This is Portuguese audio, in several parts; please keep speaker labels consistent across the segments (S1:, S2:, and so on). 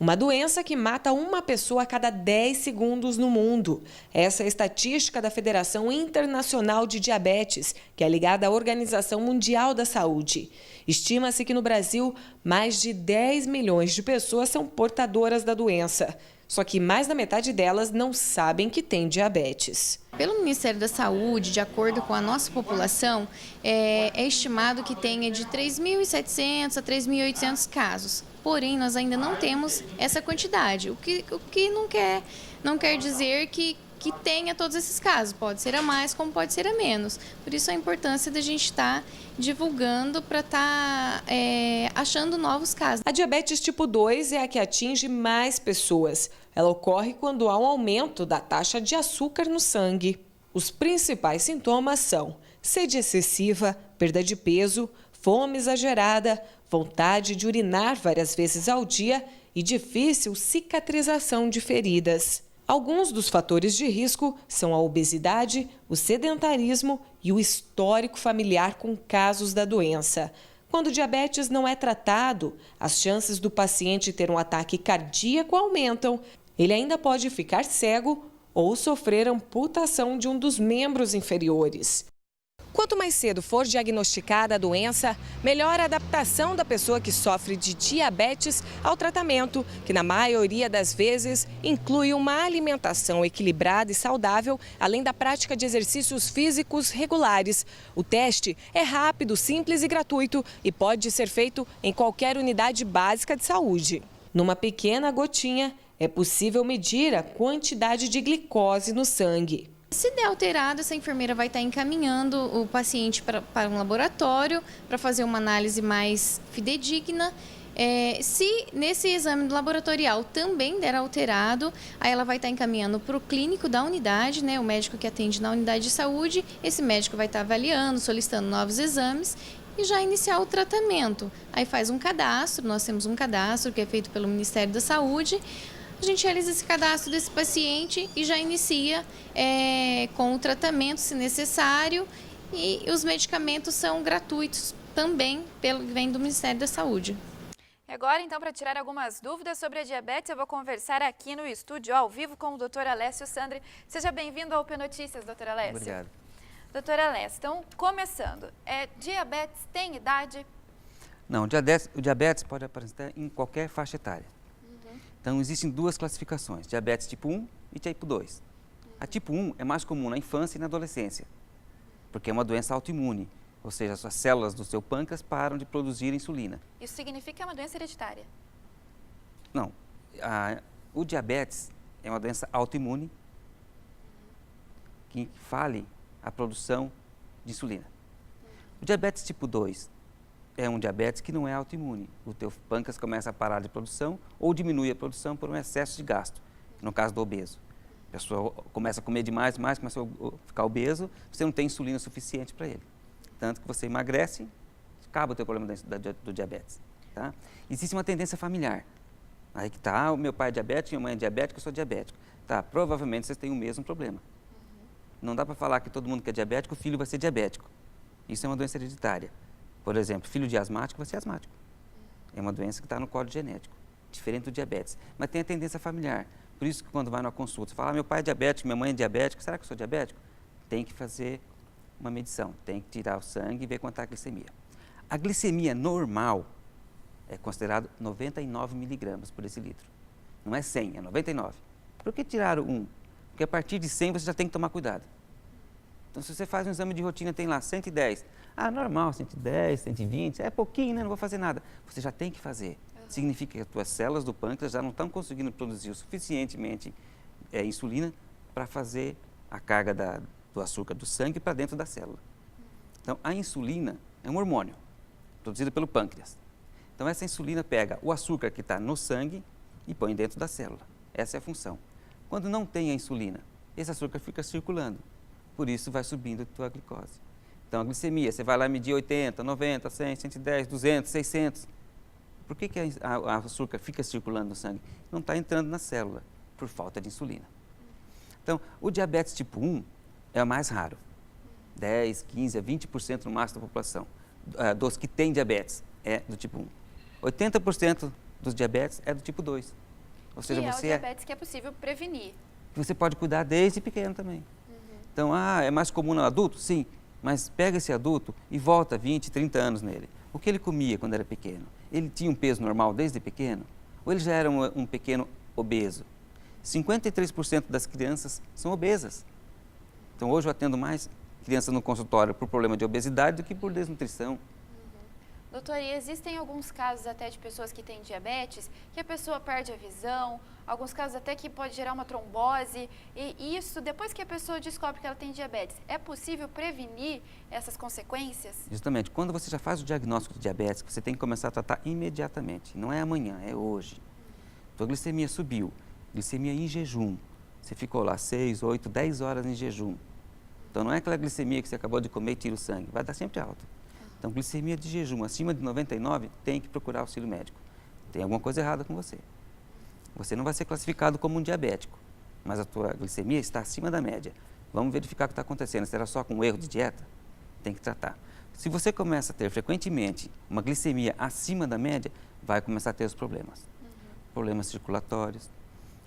S1: Uma doença que mata uma pessoa a cada 10 segundos no mundo. Essa é a estatística da Federação Internacional de Diabetes, que é ligada à Organização Mundial da Saúde. Estima-se que no Brasil, mais de 10 milhões de pessoas são portadoras da doença. Só que mais da metade delas não sabem que têm diabetes.
S2: Pelo Ministério da Saúde, de acordo com a nossa população, é estimado que tenha de 3.700 a 3.800 casos. Porém, nós ainda não temos essa quantidade, o que não quer dizer que tenha todos esses casos. Pode ser a mais, como pode ser a menos. Por isso a importância da gente estar divulgando para estar achando novos casos.
S1: A diabetes tipo 2 é a que atinge mais pessoas. Ela ocorre quando há um aumento da taxa de açúcar no sangue. Os principais sintomas são sede excessiva, perda de peso, fome exagerada, vontade de urinar várias vezes ao dia e difícil cicatrização de feridas. Alguns dos fatores de risco são a obesidade, o sedentarismo e o histórico familiar com casos da doença. Quando o diabetes não é tratado, as chances do paciente ter um ataque cardíaco aumentam. Ele ainda pode ficar cego ou sofrer amputação de um dos membros inferiores. Quanto mais cedo for diagnosticada a doença, melhor a adaptação da pessoa que sofre de diabetes ao tratamento, que na maioria das vezes inclui uma alimentação equilibrada e saudável, além da prática de exercícios físicos regulares. O teste é rápido, simples e gratuito e pode ser feito em qualquer unidade básica de saúde. Numa pequena gotinha, é possível medir a quantidade de glicose no sangue.
S2: Se der alterado, essa enfermeira vai estar encaminhando o paciente para um laboratório para fazer uma análise mais fidedigna. Se nesse exame laboratorial também der alterado, aí ela vai estar encaminhando para o clínico da unidade, né, o médico que atende na unidade de saúde. Esse médico vai estar avaliando, solicitando novos exames e já iniciar o tratamento. Aí faz um cadastro, nós temos um cadastro que é feito pelo Ministério da Saúde. A gente realiza esse cadastro desse paciente e já inicia com o tratamento, se necessário, e os medicamentos são gratuitos também, vem do Ministério da Saúde.
S3: E agora, então, para tirar algumas dúvidas sobre a diabetes, eu vou conversar aqui no estúdio, ao vivo, com o Dr. Alessio Sandri. Seja bem-vindo ao UP Notícias, Dr. Alessio.
S4: Obrigado.
S3: Dr. Alessio, então, começando, diabetes tem idade?
S4: Não, o diabetes pode aparecer em qualquer faixa etária. Então, existem duas classificações, diabetes tipo 1 e tipo 2. A tipo 1 é mais comum na infância e na adolescência, porque é uma doença autoimune, ou seja, as células do seu pâncreas param de produzir insulina.
S3: Isso significa que é uma doença hereditária?
S4: Não, o diabetes é uma doença autoimune que fale a produção de insulina. O diabetes tipo 2 é um diabetes que não é autoimune. O teu pâncreas começa a parar de produção ou diminui a produção por um excesso de gasto, no caso do obeso. A pessoa começa a comer demais, começa a ficar obeso, você não tem insulina suficiente para ele. Tanto que você emagrece, acaba o teu problema do diabetes. Tá? Existe uma tendência familiar. Aí que está, o meu pai é diabético, minha mãe é diabética, eu sou diabético. Tá, provavelmente vocês têm o mesmo problema. Não dá para falar que todo mundo que é diabético, o filho vai ser diabético. Isso é uma doença hereditária. Por exemplo, filho de asmático vai ser asmático. É uma doença que está no código genético, diferente do diabetes. Mas tem a tendência familiar. Por isso que quando vai numa consulta, você fala, meu pai é diabético, minha mãe é diabética, será que eu sou diabético? Tem que fazer uma medição, tem que tirar o sangue e ver quanto é a glicemia. A glicemia normal é considerado 99 miligramas por decilitro. Não é 100, é 99. Por que tiraram 1? Porque a partir de 100 você já tem que tomar cuidado. Então, se você faz um exame de rotina, tem lá 110. Ah, normal, 110, 120, é pouquinho, né? Não vou fazer nada. Você já tem que fazer. Significa que as tuas células do pâncreas já não estão conseguindo produzir o suficientemente insulina para fazer a carga do açúcar do sangue para dentro da célula. Então, a insulina é um hormônio produzido pelo pâncreas. Então, essa insulina pega o açúcar que está no sangue e põe dentro da célula. Essa é a função. Quando não tem a insulina, esse açúcar fica circulando. Por isso, vai subindo a tua glicose. Então, a glicemia, você vai lá medir 80, 90, 100, 110, 200, 600. Por que a açúcar fica circulando no sangue? Não está entrando na célula, por falta de insulina. Então, o diabetes tipo 1 é o mais raro. 10, 15, 20% no máximo da população dos que têm diabetes é do tipo 1. 80% dos diabetes é do tipo 2. Ou seja,
S3: que é o
S4: você
S3: diabetes que é possível prevenir.
S4: você pode cuidar desde pequeno também. Então, é mais comum no adulto? Sim, mas pega esse adulto e volta 20, 30 anos nele. O que ele comia quando era pequeno? Ele tinha um peso normal desde pequeno? Ou ele já era um pequeno obeso? 53% das crianças são obesas. Então, hoje eu atendo mais crianças no consultório por problema de obesidade do que por desnutrição.
S3: Doutor, e existem alguns casos até de pessoas que têm diabetes, que a pessoa perde a visão, alguns casos até que pode gerar uma trombose, e isso, depois que a pessoa descobre que ela tem diabetes, é possível prevenir essas consequências?
S4: Justamente, quando você já faz o diagnóstico de diabetes, você tem que começar a tratar imediatamente, não é amanhã, é hoje. Sua glicemia subiu, glicemia em jejum, você ficou lá 6, 8, 10 horas em jejum. Então não é aquela glicemia que você acabou de comer e tira o sangue, vai dar sempre alta. Então, glicemia de jejum acima de 99, tem que procurar auxílio médico. Tem alguma coisa errada com você. Você não vai ser classificado como um diabético, mas a tua glicemia está acima da média. Vamos verificar o que está acontecendo. Será só com um erro de dieta? Tem que tratar. Se você começa a ter frequentemente uma glicemia acima da média, vai começar a ter os problemas. Problemas circulatórios.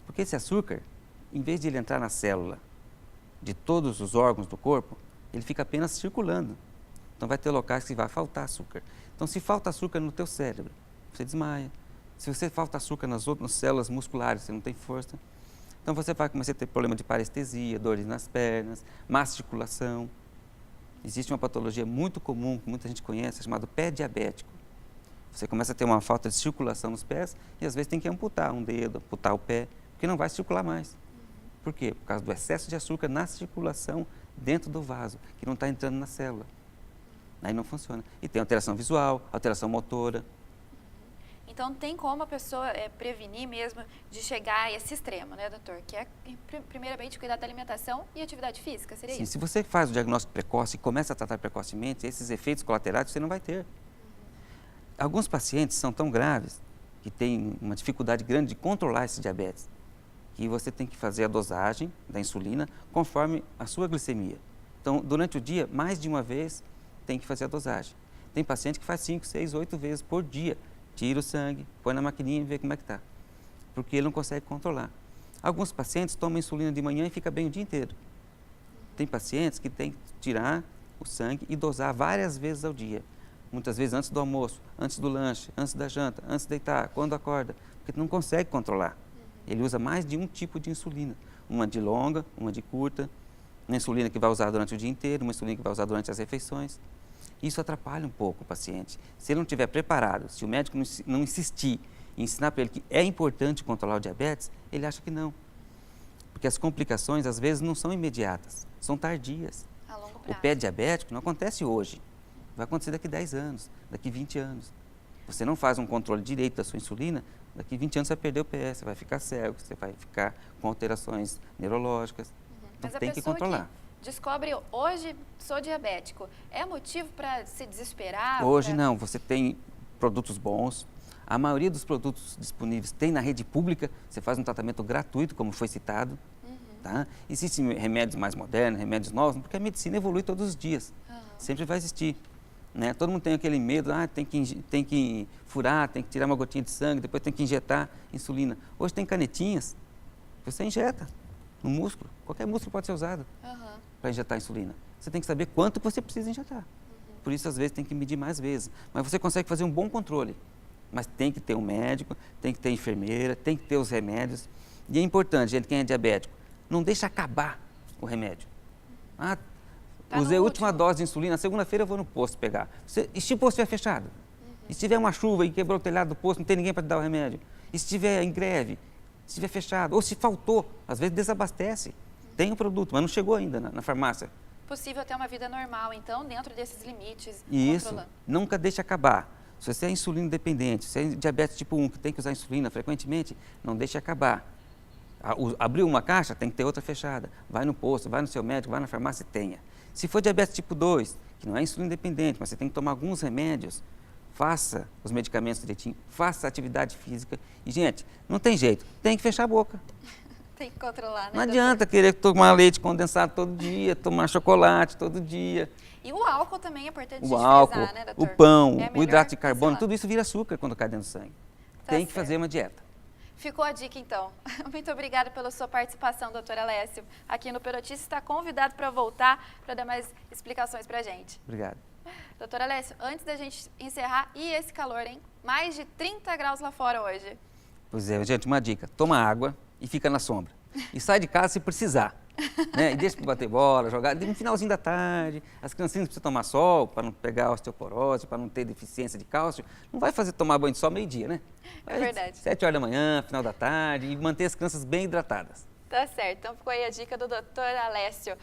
S4: Porque esse açúcar, em vez de ele entrar na célula de todos os órgãos do corpo, ele fica apenas circulando. Então, vai ter locais que vai faltar açúcar. Então, se falta açúcar no teu cérebro, você desmaia. Se você falta açúcar nas outras células musculares, você não tem força. Então, você vai começar a ter problema de parestesia, dores nas pernas, má circulação. Existe uma patologia muito comum, que muita gente conhece, chamada pé diabético. Você começa a ter uma falta de circulação nos pés e, às vezes, tem que amputar um dedo, amputar o pé, porque não vai circular mais. Por quê? Por causa do excesso de açúcar na circulação dentro do vaso, que não está entrando na célula. Aí não funciona. E tem alteração visual, alteração motora.
S3: Então, tem como a pessoa prevenir mesmo de chegar a esse extremo, né, doutor? Que é, primeiramente, cuidar da alimentação e atividade física, seria
S4: Sim,
S3: isso?
S4: se você faz o diagnóstico precoce e começa a tratar precocemente, esses efeitos colaterais você não vai ter. Alguns pacientes são tão graves que têm uma dificuldade grande de controlar esse diabetes, que você tem que fazer a dosagem da insulina conforme a sua glicemia. Então, durante o dia, mais de uma vez, tem que fazer a dosagem. Tem paciente que faz 5, 6, 8 vezes por dia. Tira o sangue, põe na maquininha e vê como é que está. Porque ele não consegue controlar. Alguns pacientes tomam insulina de manhã e fica bem o dia inteiro. Tem pacientes que tem que tirar o sangue e dosar várias vezes ao dia. Muitas vezes antes do almoço, antes do lanche, antes da janta, antes de deitar, quando acorda. Porque não consegue controlar. Ele usa mais de um tipo de insulina. Uma de longa, uma de curta. Uma insulina que vai usar durante o dia inteiro, uma insulina que vai usar durante as refeições. Isso atrapalha um pouco o paciente. Se ele não estiver preparado, se o médico não insistir em ensinar para ele que é importante controlar o diabetes, ele acha que não. Porque as complicações, às vezes, não são imediatas, são tardias.
S3: A longo
S4: O
S3: prazo.
S4: pé diabético não acontece hoje, vai acontecer daqui 10 anos, daqui 20 anos. Você não faz um controle direito da sua insulina, daqui 20 anos você vai perder o pé, você vai ficar cego, você vai ficar com alterações neurológicas. Então
S3: Mas a
S4: tem que
S3: pessoa
S4: controlar.
S3: que descobre, hoje sou diabético, é motivo para se desesperar?
S4: Hoje não, você tem produtos bons. A maioria dos produtos disponíveis tem na rede pública, você faz um tratamento gratuito, como foi citado. Tá? Existem remédios mais modernos, remédios novos, porque a medicina evolui todos os dias. Sempre vai existir. Né? Todo mundo tem aquele medo, tem que furar, tem que tirar uma gotinha de sangue, depois tem que injetar insulina. Hoje tem canetinhas, você injeta no músculo, qualquer músculo pode ser usado para injetar insulina. Você tem que saber quanto você precisa injetar. Por isso, às vezes, tem que medir mais vezes. Mas você consegue fazer um bom controle. Mas tem que ter um médico, tem que ter enfermeira, tem que ter os remédios. E é importante, gente, quem é diabético, não deixa acabar o remédio. Usei a última dose de insulina, segunda-feira eu vou no posto pegar. E se o posto estiver fechado? E se tiver uma chuva e quebrou o telhado do posto, não tem ninguém para te dar o remédio? E se estiver em greve? Se estiver fechado? Ou se faltou? Às vezes desabastece. Tem o produto, mas não chegou ainda na farmácia.
S3: Possível ter uma vida normal, então, dentro desses limites.
S4: Isso, nunca deixe acabar. Se você é insulina dependente, se é diabetes tipo 1, que tem que usar insulina frequentemente, não deixe acabar. Abriu uma caixa, tem que ter outra fechada. Vai no posto, vai no seu médico, vai na farmácia e tenha. Se for diabetes tipo 2, que não é insulina dependente, mas você tem que tomar alguns remédios, faça os medicamentos direitinho, faça atividade física. E, gente, não tem jeito, tem que fechar a boca.
S3: Tem que controlar, né,
S4: Não adianta querer tomar leite condensado todo dia, tomar chocolate todo dia.
S3: E o álcool também é importante
S4: O álcool,
S3: frisar, né, doutor?
S4: o pão,
S3: É
S4: o hidrato de carbono,
S3: cancelar.
S4: tudo isso vira açúcar quando cai dentro do sangue.
S3: Tá
S4: Tem que
S3: certo.
S4: fazer uma dieta.
S3: Ficou a dica, então. Muito obrigada pela sua participação, doutor Alessio. Aqui no Perotice está convidado para voltar para dar mais explicações para a gente.
S4: Obrigado.
S3: Doutor Alessio, antes da gente encerrar, e esse calor, hein? Mais de 30 graus lá fora hoje.
S4: Pois é, gente, uma dica. Toma água e fica na sombra. E sai de casa se precisar. Né? E deixa para bater bola, jogar. No finalzinho da tarde, as criancinhas precisam tomar sol para não pegar osteoporose, para não ter deficiência de cálcio. Não vai fazer tomar banho de sol meio-dia, né?
S3: É verdade.
S4: 7 horas da manhã, final da tarde, e manter as crianças bem hidratadas.
S3: Tá certo. Então ficou aí a dica do doutor Alessio.